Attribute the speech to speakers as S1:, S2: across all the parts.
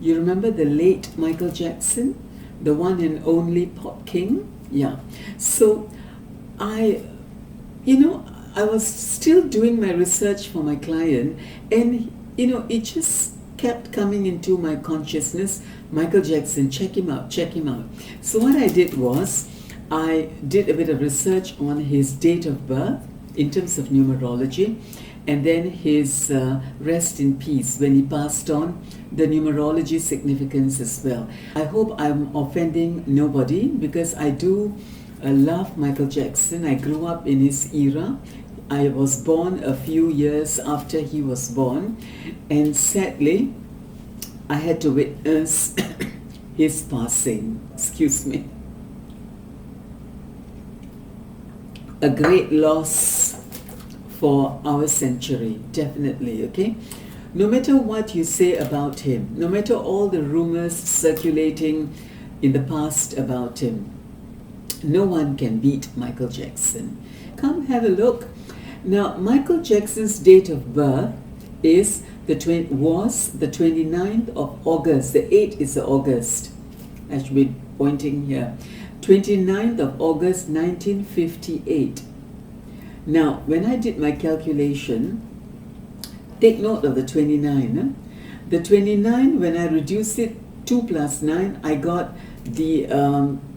S1: You remember the late Michael Jackson, the one and only pop king? Yeah. So I was still doing my research for my client, and it just kept coming into my consciousness. Michael Jackson, check him out, check him out. So what I did was, I did a bit of research on his date of birth in terms of numerology, and then his rest in peace when he passed on, the numerology significance as well. I hope I'm offending nobody, because I do love Michael Jackson. I grew up in his era. I was born a few years after he was born, and sadly I had to witness his passing. Excuse me. A great loss for our century, definitely, okay? No matter what you say about him, no matter all the rumors circulating in the past about him, no one can beat Michael Jackson. Come have a look. Now, Michael Jackson's date of birth is was the 29th of August. The 8 is the August. I should be pointing here. 29th of August 1958. Now, when I did my calculation, take note of the 29. The 29, when I reduce it 2 plus 9, I got the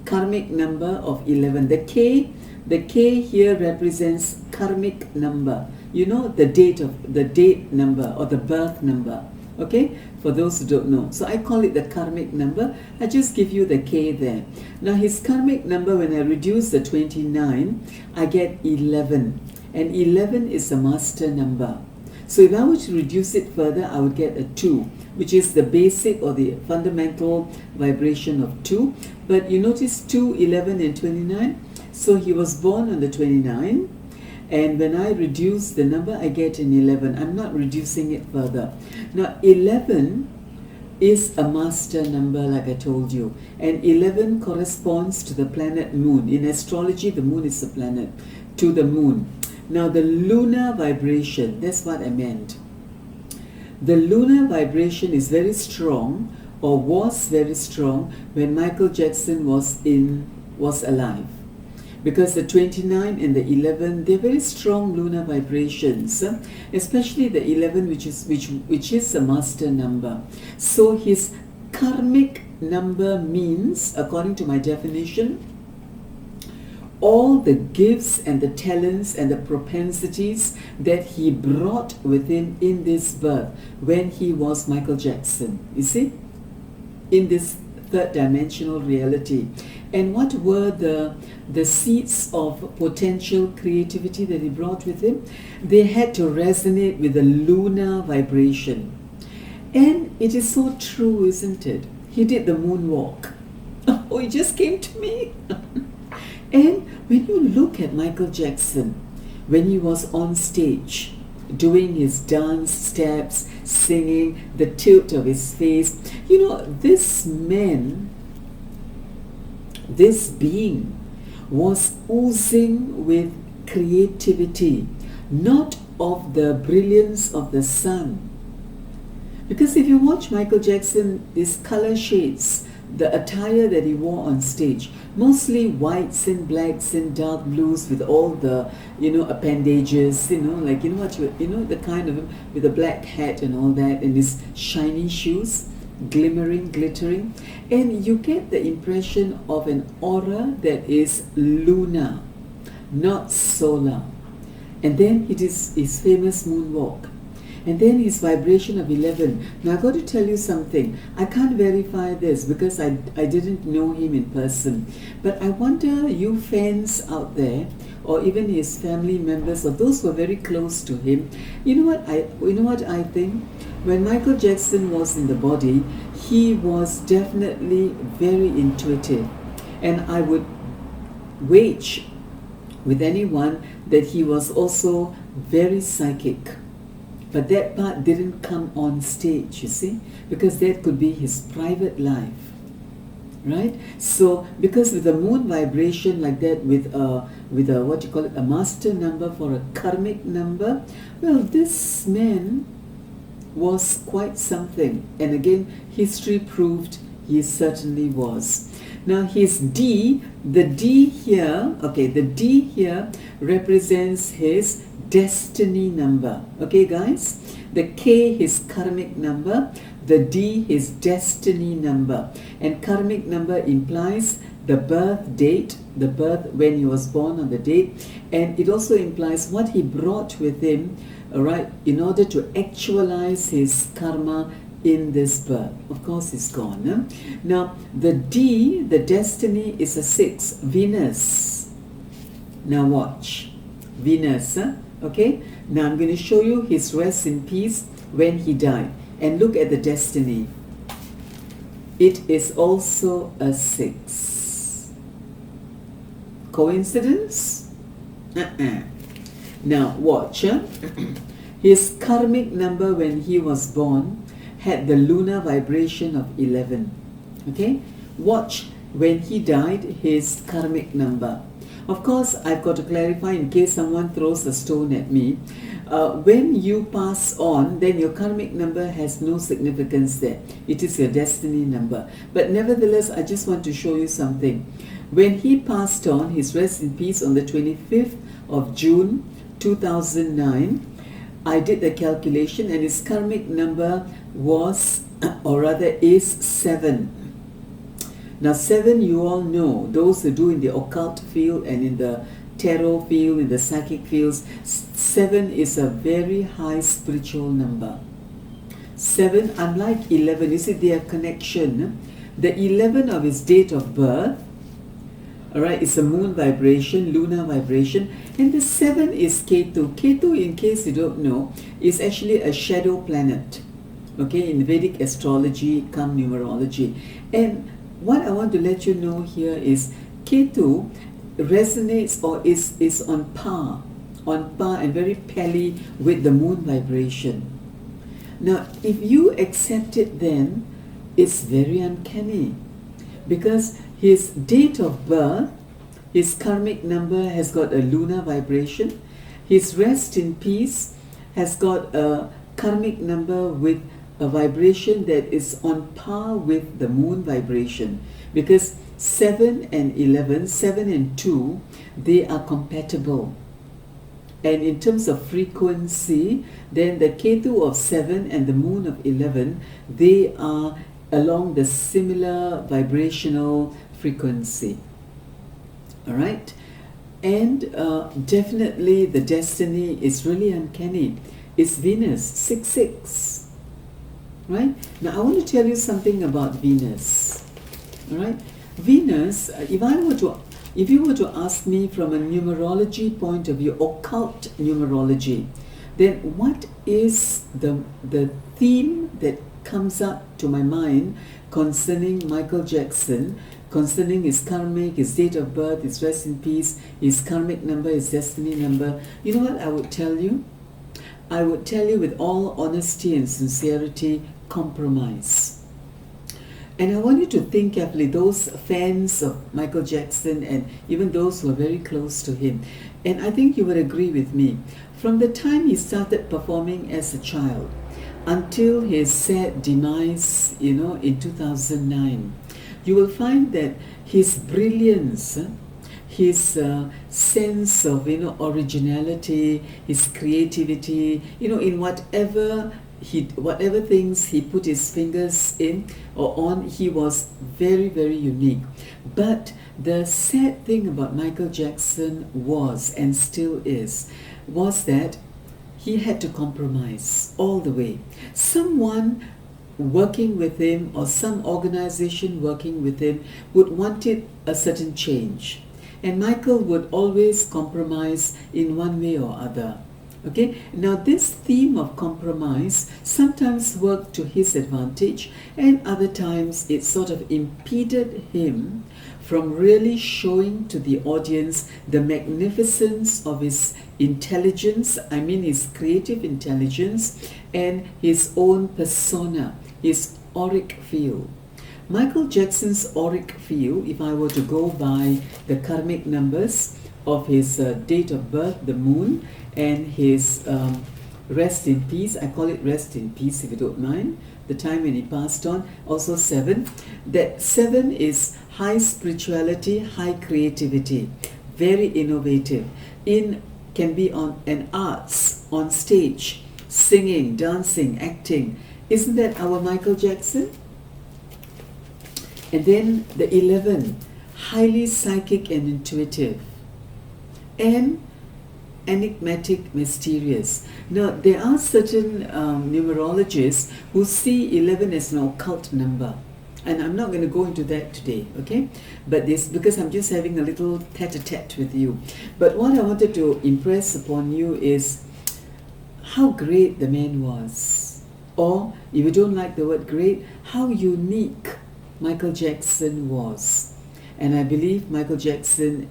S1: karmic number of 11. The K here represents karmic number. You know, the date number or the birth number. Okay, for those who don't know. So I call it the karmic number. I just give you the K there. Now his karmic number, when I reduce the 29, I get 11. And 11 is a master number. So if I were to reduce it further, I would get a 2, which is the basic or the fundamental vibration of 2. But you notice 2, 11 and 29. So he was born on the 29th. And when I reduce the number, I get an 11. I'm not reducing it further. Now, 11 is a master number, like I told you. And 11 corresponds to the planet Moon. In astrology, the Moon is a planet, to the Moon. Now, the lunar vibration, that's what I meant. The lunar vibration is very strong, or was very strong, when Michael Jackson was alive. Because the 29 and the 11, they're very strong lunar vibrations, especially the 11, which is a master number. So his karmic number means, according to my definition, all the gifts and the talents and the propensities that he brought with him in this birth when he was Michael Jackson. You see? In this third dimensional reality. And what were the seeds of potential creativity that he brought with him? They had to resonate with the lunar vibration. And it is so true, isn't it? He did the moonwalk. Oh, it just came to me. And when you look at Michael Jackson, when he was on stage, doing his dance steps, singing, the tilt of his face, you know, this man, this being, was oozing with creativity, not of the brilliance of the sun. Because if you watch Michael Jackson, his color shades, the attire that he wore on stage, mostly whites and blacks and dark blues with all the, appendages, like, the kind of, with a black hat and all that, and his shiny shoes, glimmering, glittering. And you get the impression of an aura that is lunar, not solar. And then it is his famous moonwalk. And then his vibration of 11. Now I've got to tell you something. I can't verify this because I didn't know him in person. But I wonder, you fans out there, or even his family members, or those who are very close to him, you know what I think? When Michael Jackson was in the body, he was definitely very intuitive. And I would wage with anyone that he was also very psychic. But that part didn't come on stage, you see, because that could be his private life, right? So, because with a moon vibration like that, with a what you call it, a master number for a karmic number, well, this man was quite something. And again, history proved he certainly was. Now his D, the D here, okay, the D here represents his destiny number. Okay, guys? The K, his karmic number. The D, his destiny number. And karmic number implies the birth date, the birth when he was born on the date. And it also implies what he brought with him, all right, in order to actualize his karma in this birth. Of course, it's gone. Huh? Now, the D, the destiny, is a 6, Venus. Now watch. Venus, huh? Okay? Now I'm going to show you his rest in peace when he died. And look at the destiny. It is also a 6. Coincidence? Now watch. Huh? His karmic number when he was born had the lunar vibration of 11. Okay? Watch when he died, his karmic number. Of course, I've got to clarify in case someone throws a stone at me. When you pass on, then your karmic number has no significance there. It is your destiny number. But nevertheless, I just want to show you something. When he passed on, his rest in peace on the 25th of June 2009, I did the calculation and his karmic number was, or rather is 7. Now 7, you all know, those who do in the occult field and in the tarot field, in the psychic fields, 7 is a very high spiritual number. 7, unlike 11, you see their connection. The 11 of his date of birth, alright, is a moon vibration, lunar vibration, and the 7 is Ketu. Ketu, in case you don't know, is actually a shadow planet, okay, in Vedic astrology, come numerology. And what I want to let you know here is Ketu resonates or is on par and very pally with the moon vibration. Now, if you accept it, then it's very uncanny because his date of birth, his karmic number has got a lunar vibration. His rest in peace has got a karmic number with a vibration that is on par with the moon vibration, because 7 and 11, 7 and 2, they are compatible. And in terms of frequency, then the Ketu of 7 and the moon of 11, they are along the similar vibrational frequency. Alright? And definitely the destiny is really uncanny. It's Venus, 6-6. Right? Now I want to tell you something about Venus. Alright? Venus, if you were to ask me from a numerology point of view, occult numerology, then what is the theme that comes up to my mind concerning Michael Jackson, concerning his karmic, his date of birth, his rest in peace, his karmic number, his destiny number? You know what I would tell you? I would tell you with all honesty and sincerity, compromise. And I want you to think carefully, those fans of Michael Jackson and even those who are very close to him. And I think you would agree with me. From the time he started performing as a child until his sad demise, in 2009, you will find that his brilliance, his sense of originality, his creativity, in whatever things he put his fingers in or on, he was very, very unique. But the sad thing about Michael Jackson was, and still is, was that he had to compromise all the way. Someone working with him or some organization working with him would wanted a certain change. And Michael would always compromise in one way or other. Okay, now this theme of compromise sometimes worked to his advantage, and other times it sort of impeded him from really showing to the audience the magnificence of his intelligence, I mean his creative intelligence, and his own persona, his auric field. Michael Jackson's auric field, if I were to go by the karmic numbers of his date of birth, the moon, and his rest in peace. I call it rest in peace, if you don't mind. The time when he passed on. Also 7. That 7 is high spirituality, high creativity, very innovative. Can be on an arts, on stage, singing, dancing, acting. Isn't that our Michael Jackson? And then the 11, highly psychic and intuitive, and enigmatic, mysterious. Now, there are certain numerologists who see 11 as an occult number. And I'm not going to go into that today, okay? But this, because I'm just having a little tete-a-tete with you. But what I wanted to impress upon you is how great the man was. Or, if you don't like the word great, how unique Michael Jackson was. And I believe Michael Jackson,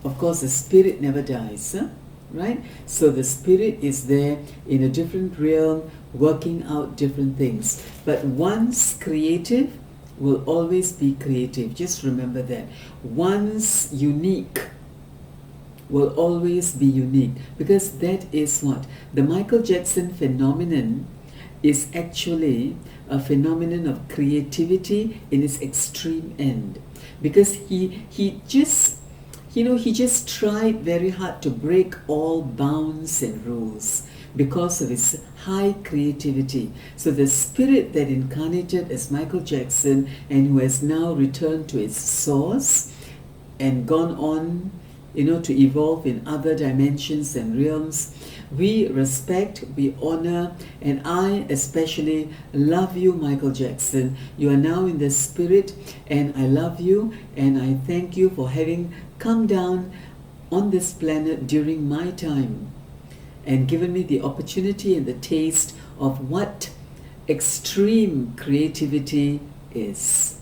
S1: of course, the spirit never dies, huh? Right? So the spirit is there in a different realm, working out different things. But once creative, will always be creative. Just remember that. Once unique will always be unique, because that is what? The Michael Jackson phenomenon is actually a phenomenon of creativity in its extreme end. Because he just tried very hard to break all bounds and rules because of his high creativity. So the spirit that incarnated as Michael Jackson and who has now returned to its source and gone on, to evolve in other dimensions and realms, we respect, we honor, and I especially love you, Michael Jackson. You are now in the spirit, and I love you, and I thank you for having come down on this planet during my time and given me the opportunity and the taste of what extreme creativity is.